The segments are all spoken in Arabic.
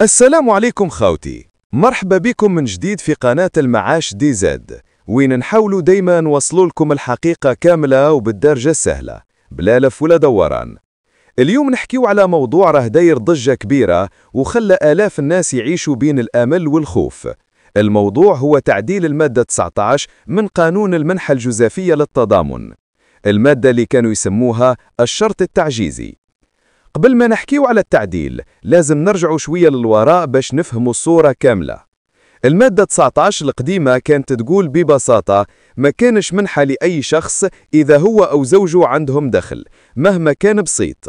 السلام عليكم خاوتي، مرحبا بكم من جديد في قناة المعاش دي زد، وين نحاولوا دايما نوصلوا لكم الحقيقة كاملة وبالدرجة السهلة بلا لف ولا دوران. اليوم نحكيو على موضوع راه داير ضجة كبيرة وخلى آلاف الناس يعيشوا بين الآمل والخوف. الموضوع هو تعديل المادة 19 من قانون المنحة الجزافية للتضامن، المادة اللي كانوا يسموها الشرط التعجيزي. قبل ما نحكيو على التعديل لازم نرجعوا شوية للوراء باش نفهموا الصورة كاملة. المادة 19 القديمة كانت تقول ببساطة ما كانش منحة لأي شخص إذا هو أو زوجه عندهم دخل مهما كان بسيط.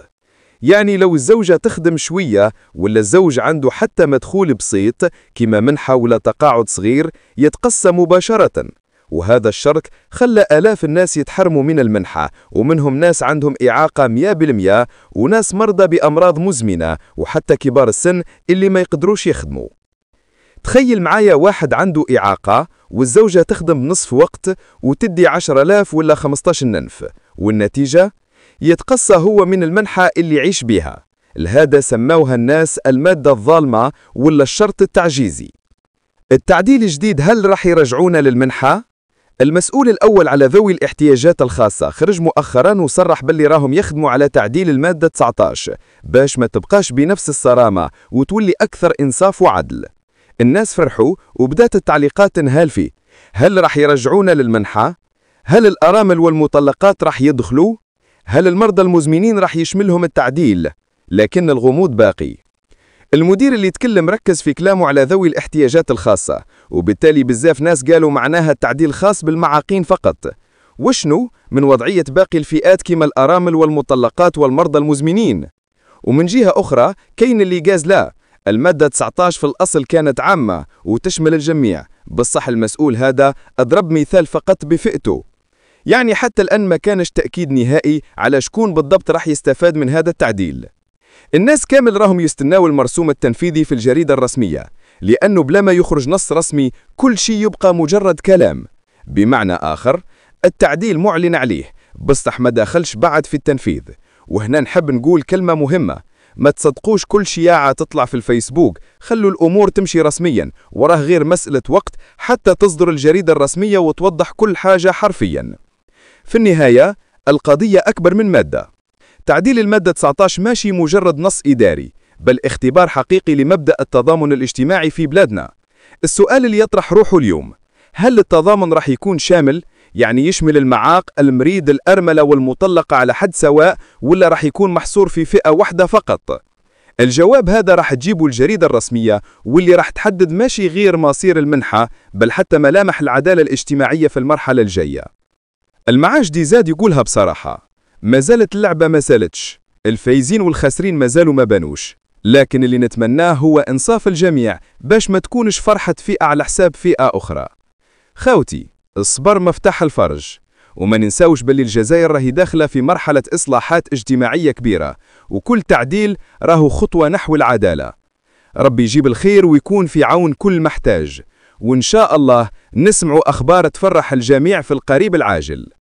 يعني لو الزوجة تخدم شوية ولا الزوج عنده حتى مدخول بسيط كما منحة ولا تقاعد صغير يتقسم مباشرة. وهذا الشرط خلى آلاف الناس يتحرموا من المنحة، ومنهم ناس عندهم إعاقة 100% وناس مرضى بأمراض مزمنة وحتى كبار السن اللي ما يقدروش يخدموا. تخيل معايا واحد عنده إعاقة والزوجة تخدم بنصف وقت وتدي 10,000 ولا 15,000، والنتيجة يتقصى هو من المنحة اللي يعيش بها. لهذا سموها الناس المادة الظالمة ولا الشرط التعجيزي. التعديل الجديد هل راح يرجعونا للمنحة؟ المسؤول الأول على ذوي الاحتياجات الخاصة خرج مؤخرا وصرح باللي راهم يخدموا على تعديل المادة 19 باش ما تبقاش بنفس الصرامة وتولي أكثر إنصاف وعدل. الناس فرحوا وبدات التعليقات تنهال فيه. هل راح يرجعونا للمنحة؟ هل الأرامل والمطلقات راح يدخلوا؟ هل المرضى المزمنين راح يشملهم التعديل؟ لكن الغموض باقي. المدير اللي يتكلم ركز في كلامه على ذوي الاحتياجات الخاصة، وبالتالي بزاف ناس قالوا معناها التعديل خاص بالمعاقين فقط. وشنو من وضعية باقي الفئات كما الأرامل والمطلقات والمرضى المزمنين؟ ومن جهة أخرى كاين اللي قاز لا، المادة 19 في الأصل كانت عامة وتشمل الجميع، بالصح المسؤول هذا أضرب مثال فقط بفئته. يعني حتى الآن ما كانش تأكيد نهائي على شكون بالضبط راح يستفاد من هذا التعديل. الناس كامل راهم يستناوا المرسوم التنفيذي في الجريدة الرسمية، لأنه بلا ما يخرج نص رسمي كل شيء يبقى مجرد كلام. بمعنى آخر التعديل معلن عليه بصح ما دخلش بعد في التنفيذ. وهنا نحب نقول كلمة مهمة، ما تصدقوش كل شياعة تطلع في الفيسبوك، خلوا الأمور تمشي رسميا، وراه غير مسألة وقت حتى تصدر الجريدة الرسمية وتوضح كل حاجة حرفيا. في النهاية القضية أكبر من مادة. تعديل المادة 19 ماشي مجرد نص إداري، بل اختبار حقيقي لمبدأ التضامن الاجتماعي في بلادنا. السؤال اللي يطرح روحه اليوم، هل التضامن راح يكون شامل؟ يعني يشمل المعاق، المريض، الأرملة والمطلقة على حد سواء، ولا راح يكون محصور في فئة واحدة فقط؟ الجواب هذا راح تجيبه الجريدة الرسمية، واللي راح تحدد ماشي غير مصير المنحة بل حتى ملامح العدالة الاجتماعية في المرحلة الجاية. المعاش دي زاد يقولها بصراحة، ما زالت اللعبة ما سالتش، الفايزين والخاسرين ما زالوا ما بانوش، لكن اللي نتمناه هو إنصاف الجميع باش ما تكونش فرحة فئة على حساب فئة أخرى. خاوتي، الصبر مفتاح الفرج، وما ننساوش باللي الجزائر راهي داخلة في مرحلة إصلاحات اجتماعية كبيرة، وكل تعديل راهو خطوة نحو العدالة. ربي يجيب الخير ويكون في عون كل محتاج، وإن شاء الله نسمع أخبار تفرح الجميع في القريب العاجل.